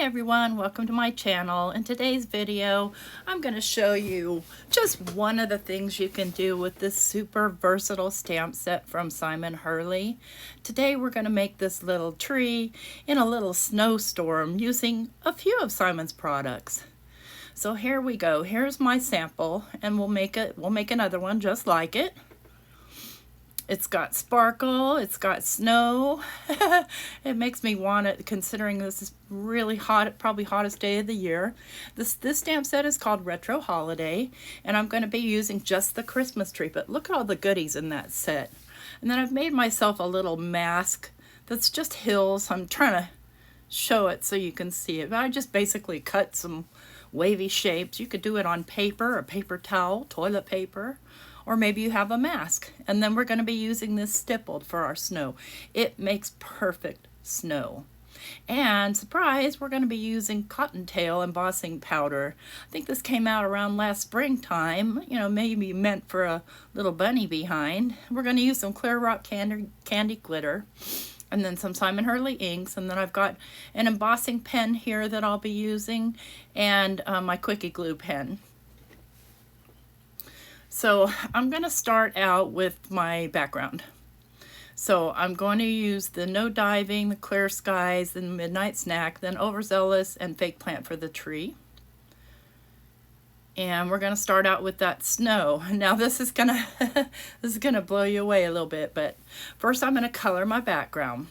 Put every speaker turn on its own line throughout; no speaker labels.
everyone, welcome to my channel. In today's video, I'm going to show you just one of the things you can do with this super versatile stamp set from Simon Hurley. Today we're going to make this little tree in a little snowstorm using a few of Simon's products. So here we go. Here's my sample, and we'll make another one just like it. It's got sparkle, it's got snow. It makes me want it, considering this is really hot, probably hottest day of the year. This stamp set is called Retro Holiday, and I'm going to be using just the Christmas tree, but look at all the goodies in that set. And then I've made myself a little mask that's just hills. I'm trying to show it so you can see it, but I just basically cut some wavy shapes. You could do it on paper, or paper towel, toilet paper, or maybe you have a mask. And then we're going to be using this stippled for our snow. It makes perfect snow. And surprise, we're going to be using Cottontail embossing powder. I think this came out around last springtime, you know, maybe meant for a little bunny behind. We're going to use some clear rock candy glitter, and then some Simon Hurley inks, and then I've got an embossing pen here that I'll be using, and my quickie glue pen. So I'm going to start out with my background. So I'm going to use the No Diving, the Clear Skies, the Midnight Snack, then Overzealous, and Fake Plant for the tree. And we're going to start out with that snow. Now this is gonna blow you away a little bit, but first I'm going to color my background.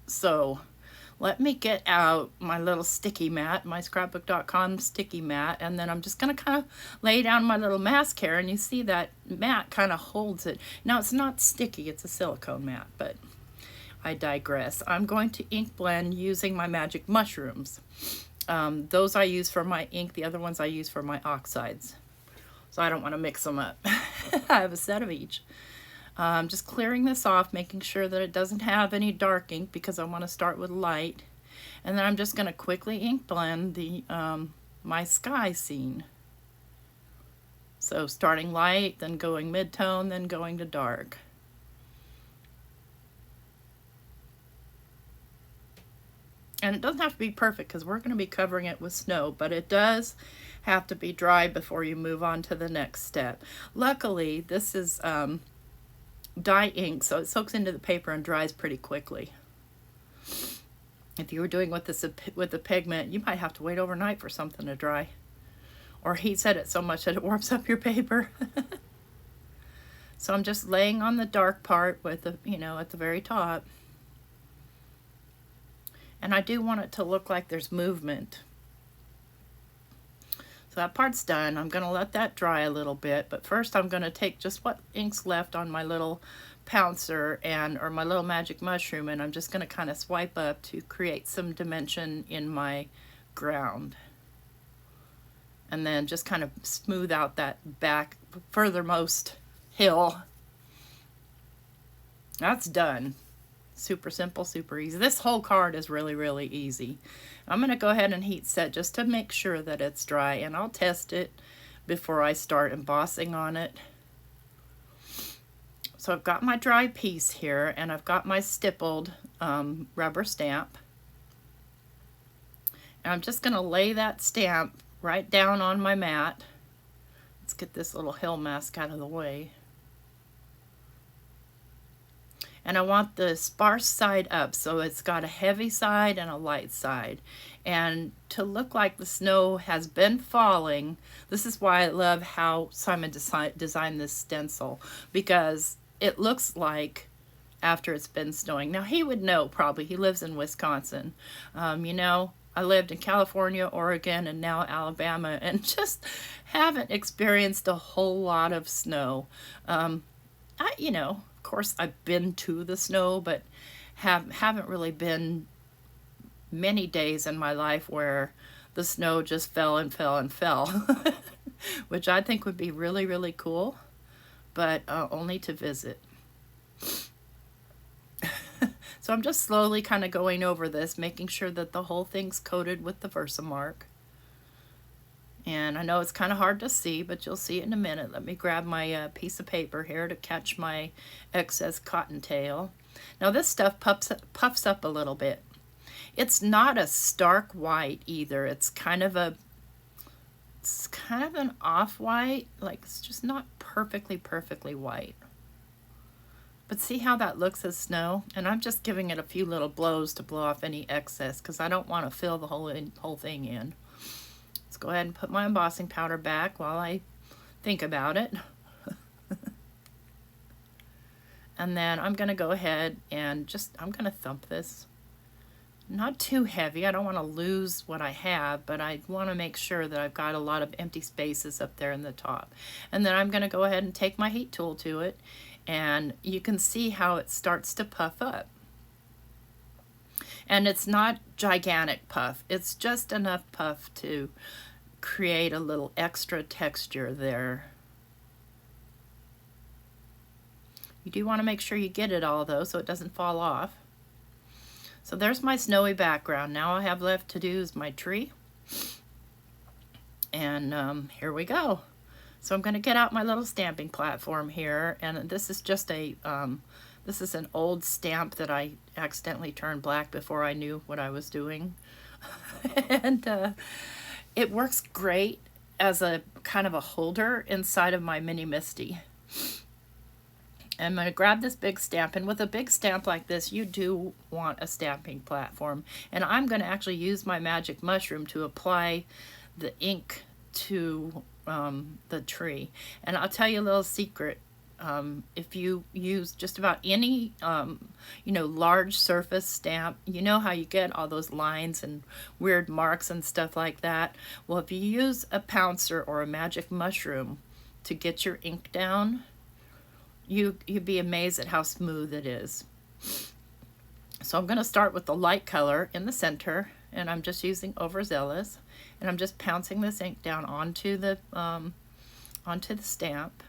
So let me get out my little sticky mat, my scrapbook.com sticky mat, and then I'm just going to kind of lay down my little mask here, and you see that mat kind of holds it. Now it's not sticky, it's a silicone mat, but I digress. I'm going to ink blend using my magic mushrooms. Those I use for my ink, the other ones I use for my oxides. So I don't want to mix them up. I have a set of each. Just clearing this off, making sure that it doesn't have any dark ink because I want to start with light. And then I'm just going to quickly ink blend the my sky scene. So starting light, then going mid-tone, then going to dark. And it doesn't have to be perfect because we're going to be covering it with snow, but it does have to be dry before you move on to the next step. Luckily, this is dye ink, so it soaks into the paper and dries pretty quickly. If you were doing with the pigment, you might have to wait overnight for something to dry, or heat set it so much that it warms up your paper. So I'm just laying on the dark part with the, you know, at the very top. And I do want it to look like there's movement. So that part's done. I'm going to let that dry a little bit, but first I'm going to take just what ink's left on my little pouncer or my little magic mushroom, and I'm just going to kind of swipe up to create some dimension in my ground. And then just kind of smooth out that back furthermost hill. That's done. Super simple, super easy. This whole card is really, really easy. I'm going to go ahead and heat set just to make sure that it's dry, and I'll test it before I start embossing on it. So I've got my dry piece here, and I've got my stippled rubber stamp. And I'm just going to lay that stamp right down on my mat. Let's get this little hill mask out of the way. And I want the sparse side up, so it's got a heavy side and a light side. And to look like the snow has been falling, this is why I love how Simon designed this stencil, because it looks like after it's been snowing. Now he would know probably, he lives in Wisconsin. You know, I lived in California, Oregon, and now Alabama, and just haven't experienced a whole lot of snow. You know, of course, I've been to the snow, but haven't really been many days in my life where the snow just fell and fell and fell, which I think would be really, really cool, but only to visit. So I'm just slowly kind of going over this, making sure that the whole thing's coated with the Versamark. And I know it's kind of hard to see, but you'll see it in a minute. Let me grab my piece of paper here to catch my excess Cottontail. Now this stuff puffs up a little bit. It's not a stark white either. It's kind of an off-white, like it's just not perfectly white. But see how that looks as snow? And I'm just giving it a few little blows to blow off any excess because I don't want to fill the whole thing in. Let's go ahead and put my embossing powder back while I think about it. And then I'm going to go ahead and I'm going to thump this. Not too heavy. I don't want to lose what I have, but I want to make sure that I've got a lot of empty spaces up there in the top. And then I'm going to go ahead and take my heat tool to it, and you can see how it starts to puff up. And it's not gigantic puff. It's just enough puff to create a little extra texture there. You do want to make sure you get it all though, so it doesn't fall off. So there's my snowy background. Now all I have left to do is my tree. And here we go. So I'm going to get out my little stamping platform here, and this is just this is an old stamp that I accidentally turned black before I knew what I was doing. And it works great as a kind of a holder inside of my mini Misty. I'm going to grab this big stamp, and with a big stamp like this, you do want a stamping platform. And I'm going to actually use my magic mushroom to apply the ink to the tree. And I'll tell you a little secret. If you use just about any, large surface stamp, you know how you get all those lines and weird marks and stuff like that. Well, if you use a pouncer or a magic mushroom to get your ink down, you'd be amazed at how smooth it is. So I'm going to start with the light color in the center, and I'm just using Overzealous, and I'm just pouncing this ink down onto the stamp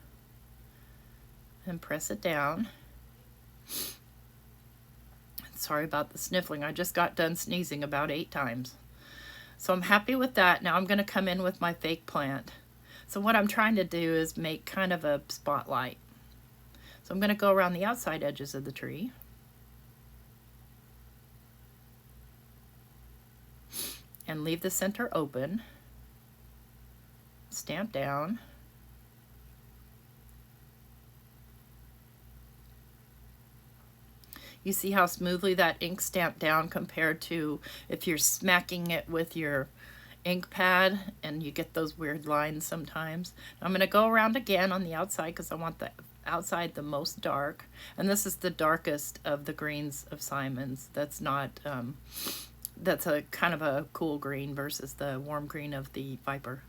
and press it down. Sorry about the sniffling. I just got done sneezing about 8 times. So I'm happy with that. Now I'm going to come in with my fake plant. So what I'm trying to do is make kind of a spotlight. So I'm going to go around the outside edges of the tree. And leave the center open. Stamp down. You see how smoothly that ink stamped down compared to if you're smacking it with your ink pad and you get those weird lines sometimes. I'm going to go around again on the outside because I want the outside the most dark, and this is the darkest of the greens of Simon's. That's not that's a kind of a cool green versus the warm green of the Viper.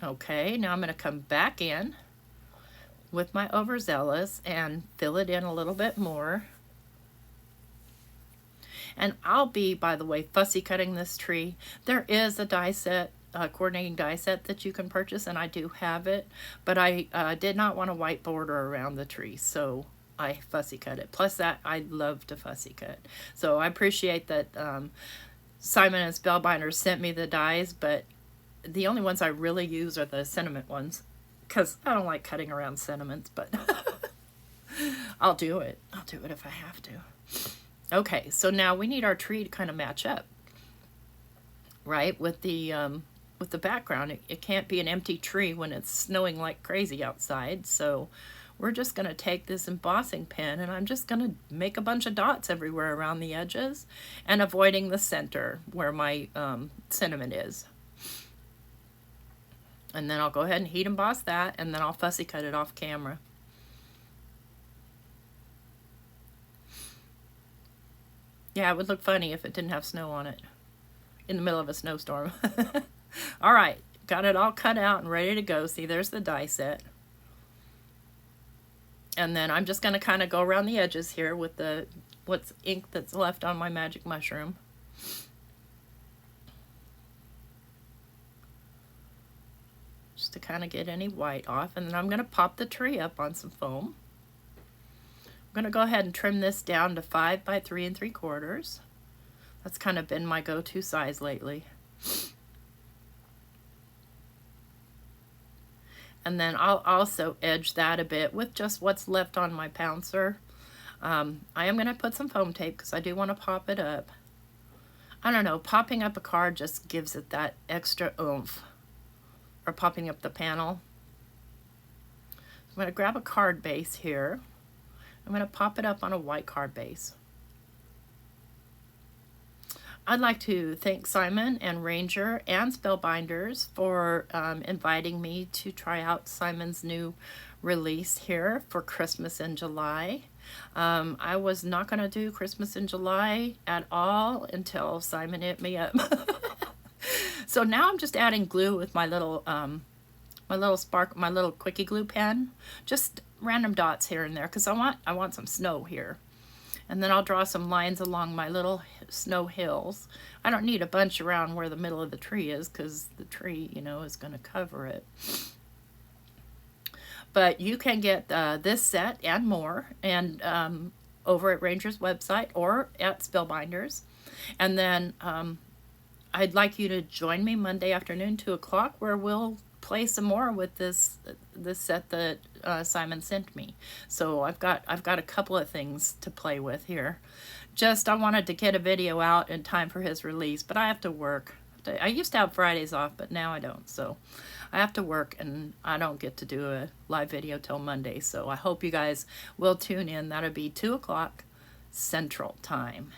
Okay, now I'm going to come back in with my Overzealous and fill it in a little bit more. And I'll be, by the way, fussy cutting this tree. There is a die set, coordinating die set that you can purchase, and I do have it, but I did not want a white border around the tree, so I fussy cut it. Plus that, I love to fussy cut. So I appreciate that Simon and Spellbinders sent me the dies, but the only ones I really use are the sentiment ones, because I don't like cutting around sentiments, but I'll do it. I'll do it if I have to. Okay, so now we need our tree to kind of match up, right, with the background. It can't be an empty tree when it's snowing like crazy outside, so we're just going to take this embossing pen, and I'm just going to make a bunch of dots everywhere around the edges and avoiding the center where my sentiment is. And then I'll go ahead and heat emboss that, and then I'll fussy cut it off camera. Yeah, it would look funny if it didn't have snow on it in the middle of a snowstorm. All right, got it all cut out and ready to go. See, there's the die set. And then I'm just going to kind of go around the edges here with the what's ink that's left on my magic mushroom. Just to kind of get any white off. And then I'm going to pop the tree up on some foam. I'm going to go ahead and trim this down to 5 by 3 3/4. That's kind of been my go-to size lately. And then I'll also edge that a bit with just what's left on my pouncer. I am going to put some foam tape because I do want to pop it up. I don't know, popping up a card just gives it that extra oomph. Or popping up the panel. I'm going to grab a card base here. I'm going to pop it up on a white card base. I'd like to thank Simon and Ranger and Spellbinders for inviting me to try out Simon's new release here for Christmas in July. I was not going to do Christmas in July at all until Simon hit me up. So now I'm just adding glue with my little quickie glue pen, just random dots here and there because I want some snow here. And then I'll draw some lines along my little snow hills. I don't need a bunch around where the middle of the tree is because the tree, you know, is going to cover it. But you can get this set and more and over at Ranger's website or at Spellbinders. And then I'd like you to join me Monday afternoon, 2 o'clock, where we'll play some more with this set that Simon sent me. So I've got a couple of things to play with here. Just I wanted to get a video out in time for his release, but I have to work. I used to have Fridays off, but now I don't. So I have to work and I don't get to do a live video till Monday. So I hope you guys will tune in. That'll be 2 o'clock Central Time.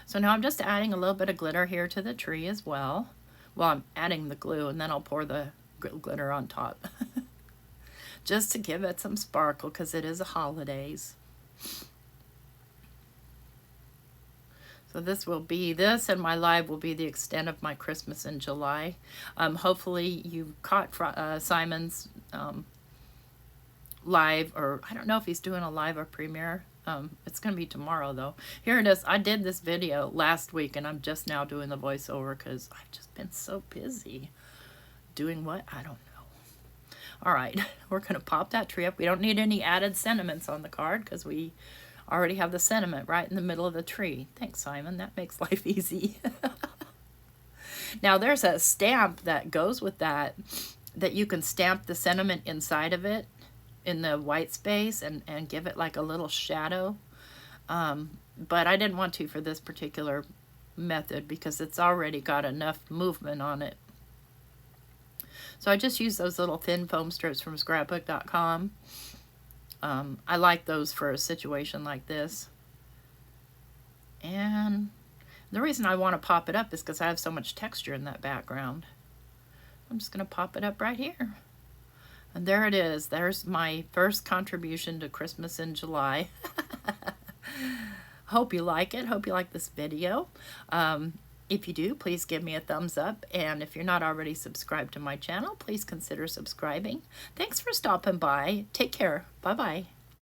So now I'm just adding a little bit of glitter here to the tree as well. Well, I'm adding the glue and then I'll pour the glitter on top. Just to give it some sparkle because it is the holidays. So this and my live will be the extent of my Christmas in July. Hopefully you caught Simon's live, or I don't know if he's doing a live or premiere. It's going to be tomorrow though. Here it is. I did this video last week and I'm just now doing the voiceover because I've just been so busy. Doing what? I don't know. All right, we're going to pop that tree up. We don't need any added sentiments on the card because we already have the sentiment right in the middle of the tree. Thanks, Simon. That makes life easy. Now, there's a stamp that goes with that you can stamp the sentiment inside of it in the white space and give it like a little shadow. But I didn't want to for this particular method because it's already got enough movement on it. So I just use those little thin foam strips from scrapbook.com. I like those for a situation like this. And the reason I want to pop it up is because I have so much texture in that background. I'm just going to pop it up right here. And there it is. There's my first contribution to Christmas in July. Hope you like it. Hope you like this video. If you do, please give me a thumbs up. And if you're not already subscribed to my channel, please consider subscribing. Thanks for stopping by. Take care. Bye-bye.